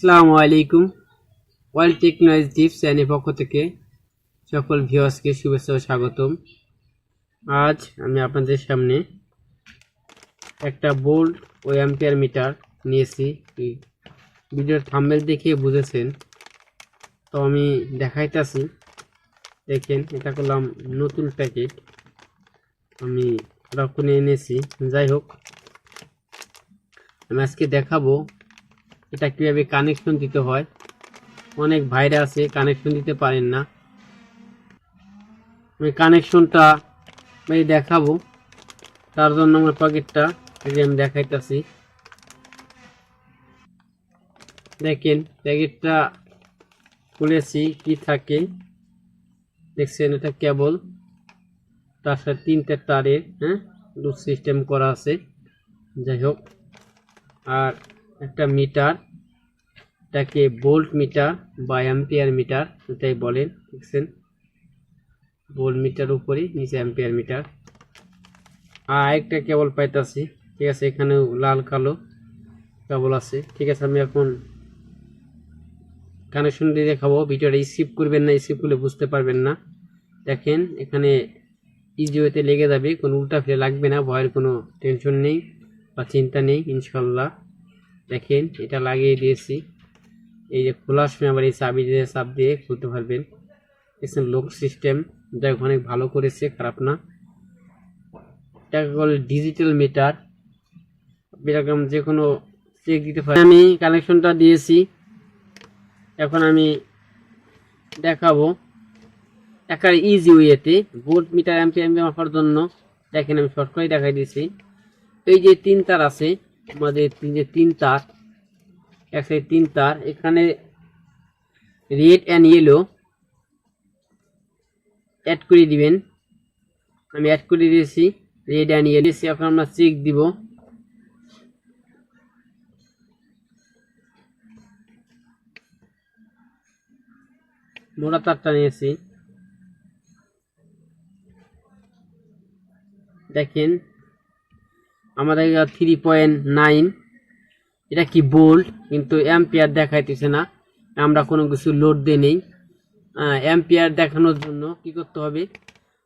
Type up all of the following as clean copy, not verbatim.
আসসালামু আলাইকুম। World technology tips চ্যানেলের পক্ষ থেকে সকল ভিউয়ার্সকে শুভেচ্ছা ও স্বাগতম। আজ আমি আপনাদের সামনে একটা বোল্ট ও অ্যাম্পিয়ার মিটার নিয়েছি। ভিডিওর থাম্বনেল দেখে বুঝেছেন, তো আমি দেখাইতেছি। দেখেন, এটা করলাম নতুন প্যাকেট, আমি রক্ষণে এনেছি। যাই হোক, আমি আজকে দেখাবো এটা কীভাবে কানেকশন দিতে হয়। অনেক ভাইরা আছে কানেকশন দিতে পারেন না, আমি কানেকশনটা দেখাবো। তার জন্য আমার প্যাকেটটা আমি দেখাইতেছি। দেখেন, প্যাকেটটা খুলেছি, কি থাকে দেখছেন, এটা কেবল, তার সাথে 3টে তারের লুজ সিস্টেম করা আছে। যাই হোক, আর একটা মিটার, এটাকে ভোল্ট মিটার বা অ্যাম্পিয়ার মিটার এটাই বলেন। দেখছেন, ভোল্ট মিটার উপরে, নিচে অ্যাম্পিয়ার মিটার। আর একটা কেবল পাইতাছি, ঠিক আছে, এখানে লাল কালো কেবল আছে। ঠিক আছে, আমি এখন কানেকশন দিয়ে দেখাবো। ভিডিওটা স্কিপ করবেন না, স্কিপ করলে বুঝতে পারবেন না। দেখেন, এখানে ইজি ওয়েতে লেগে যাবে, কোনো উল্টা ফিরে লাগবে না, ভয়ের কোনো টেনশন নেই বা চিন্তা নেই ইনশাল্লাহ। দেখেন, এটা লাগিয়ে দিয়েছি। এই যে খোলার সময় আবার এই চাবি দিয়ে চাপ দিয়ে খুলতে পারবেন। দেখছেন, লক সিস্টেম, যাই হোক অনেক ভালো করেছে, খারাপ না। এটাকে বলে ডিজিটাল মিটার, এরকম যে কোনো চেক দিতে পারেন। আমি কানেকশনটা দিয়েছি, এখন আমি দেখাবো একার ইজি ওয়েতে ভোল্ট মিটার অ্যাম্পিয়ার মাপার জন্য। দেখেন, আমি শর্ট করে দেখাই দিয়েছি। এই যে 3 তার আছে আমাদের, যে 3 তার, এক সাইড 3 তার, এখানে রেড অ্যান্ড ইয়েলো অ্যাড করে দিবেন। আমি অ্যাড করে দিয়েছি রেড অ্যান্ড ইয়েলো। এখন আমরা চেক দিব। মোটা তারটা নিয়েছি। দেখেন, আমাদের 3.9, এটা কি ভোল্ট, কিন্তু অ্যাম্পিয়ার দেখাইতেছে না। আমরা কোনো কিছু লোড দিয়ে নেই। অ্যাম্পিয়ার দেখানোর জন্য কি করতে হবে,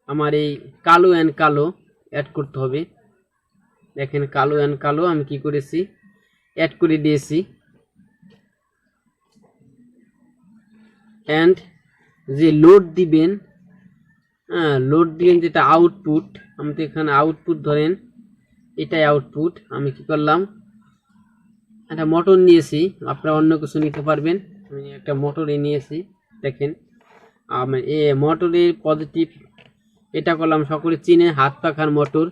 আমার এই কালো অ্যান্ড কালো অ্যাড করতে হবে। দেখেন, কালো অ্যান্ড কালো আমি কি করেছি, অ্যাড করে দিয়েছি। অ্যান্ড যে লোড দিবেন, লোড দিবেন যেটা আউটপুট, আমি তো এখানে আউটপুট ধরেন, এটাই আউটপুট। আমি কি করলাম, একটা মোটর নিয়েছি, আপনারা অন্য কিছু নিতে পারবেন। আমি একটা মোটরই নিয়েছি। দেখেন, আমি মোটরের পজিটিভ, এটা করলাম সকলে চিনে, হাত পাখার মোটর।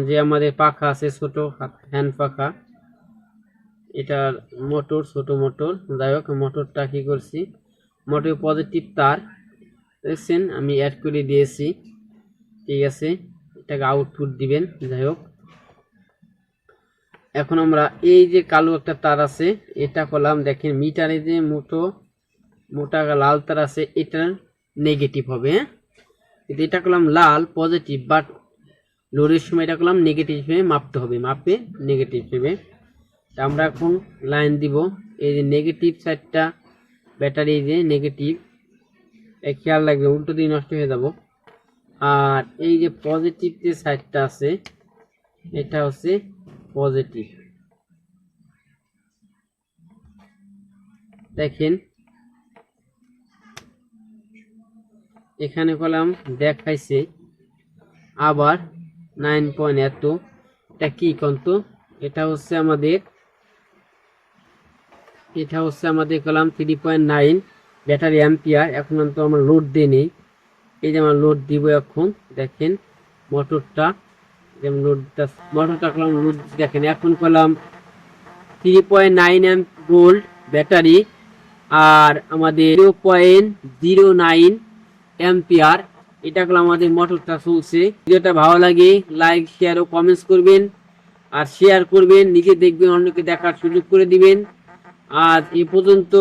যে আমাদের পাখা আছে ছোট হ্যান্ড পাখা, এটার মোটর, ছোট মোটর। যাই হোক, মোটরটা কি করছি, মোটরের পজিটিভ তার দেখছেন আমি অ্যাড করে দিয়েছি। ঠিক আছে, এটাকে আউটপুট দিবেন। যাই হোক, এখন আমরা এই যে কালো একটা তার আছে, এটা করলাম। দেখেন, মিটারে যে মোটা লাল তার আছে, এটা নেগেটিভ হবে। কিন্তু এটা করলাম লাল পজিটিভ, বাট লোডের সময় এটা করলাম নেগেটিভ হিসেবে মাপতে হবে, মাপে নেগেটিভ হিসেবে। আমরা এখন লাইন দিব। এই যে নেগেটিভ সাইডটা ব্যাটারি, যে নেগেটিভ, খেয়াল রাখবে, উল্টো দিয়ে নষ্ট হয়ে যাব। আর এই যে পজিটিভ যে সাইডটা আছে, এটা হচ্ছে পজিটিভ। দেখেন, এখানে কলাম দেখাইছে আবার 9 এত, এটা কি কন্ত, এটা হচ্ছে আমাদের কলাম 3.9 ব্যাটারি অ্যাম্পিয়ার। এখন তো আমরা লোড দিয়ে নেই, এই যে আমরা লোড দিব এখন। দেখেন, মোটরটা যেমন মোটরটা করলাম লোড। দেখেন, এখন করলাম 3.9 ভোল্ট ব্যাটারি, আর আমাদের 0.09 অ্যাম্পিয়ার। এটা করলাম আমাদের মোটরটা চলছে। ভিডিওটা ভালো লাগে লাইক, শেয়ার ও কমেন্টস করবেন, আর শেয়ার করবেন, নিজে দেখবেন, অন্যকে দেখার সুযোগ করে দিবেন। আজ এই পর্যন্ত।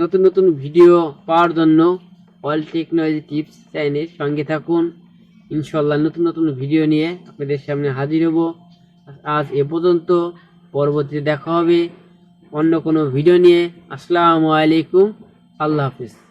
নতুন নতুন ভিডিও পাওয়ার জন্য ওয়ার্ল্ড টেকনোলজি টিপস চ্যানেলের সঙ্গে থাকুন। ইনশাল্লাহ নতুন নতুন ভিডিও নিয়ে আপনাদের সামনে হাজির হব। আজ এ পর্যন্ত, পরবর্তীতে দেখা হবে। অন্য কোনো ভিডিও নিয়ে। আসসালামু আলাইকুম, আল্লাহ হাফিজ।